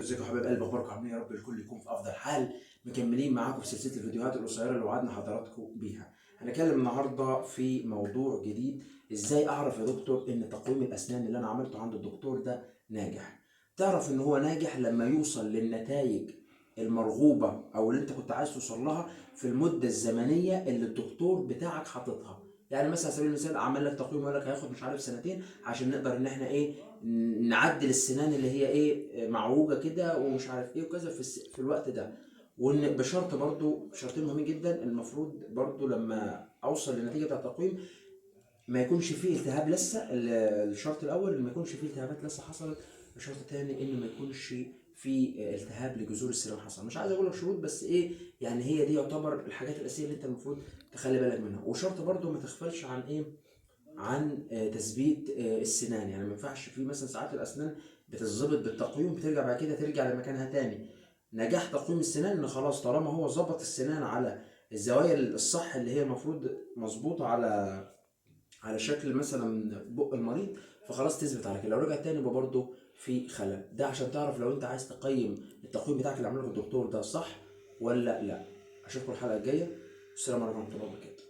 ازيكم يا حبايب قلبي، اخباركم عاملين يا رب الكل يكون في افضل حال. مكملين معاكم في سلسله الفيديوهات القصيره اللي وعدنا حضراتكم بيها. هنتكلم النهارده في موضوع جديد، ازاي اعرف يا دكتور ان تقويم الاسنان اللي انا عملته عند الدكتور ده ناجح. تعرف ان هو ناجح لما يوصل للنتائج المرغوبه او اللي انت كنت عايز توصل لها في المده الزمنيه اللي الدكتور بتاعك حاططها. يعني مثلا على سبيل المثال عمل لك تقويم وقال لك هياخد مش عارف سنتين عشان نقدر ان احنا نعدل السنان اللي هي معوجه كده ومش عارف ايه وكذا في الوقت ده. وان بشرط برضو شرطين مهمين جدا، المفروض برضو لما اوصل للنتيجه بتاع التقويم ما يكونش فيه التهاب لسه. الشرط الاول ان ما يكونش فيه التهابات لسه حصلت. الشرط الثاني ان ما يكونش في التهاب لجذور السنان حصل. مش عايز اقول لك شروط، بس يعني هي دي يعتبر الحاجات الاساسيه اللي انت المفروض تخلي بالك منها. وشرط برضو ما تغفلش عن تثبيت السنان. يعني ما ينفعش في مثلا ساعات الاسنان بتتظبط بالتقويم بترجع بعد كده ترجع لمكانها تاني. نجاح تقويم السنان ان خلاص طالما هو ظبط السنان على الزوايا الصح اللي هي المفروض مظبوطه على شكل مثلا بق المريض، فخلاص تثبت على كده. لو رجع تاني يبقى برضه في خلل. ده عشان تعرف لو انت عايز تقيم التقويم بتاعك اللي عمله الدكتور ده صح ولا لا. اشوفكم الحلقه الجايه. السلام عليكم ورحمه الله وبركاته.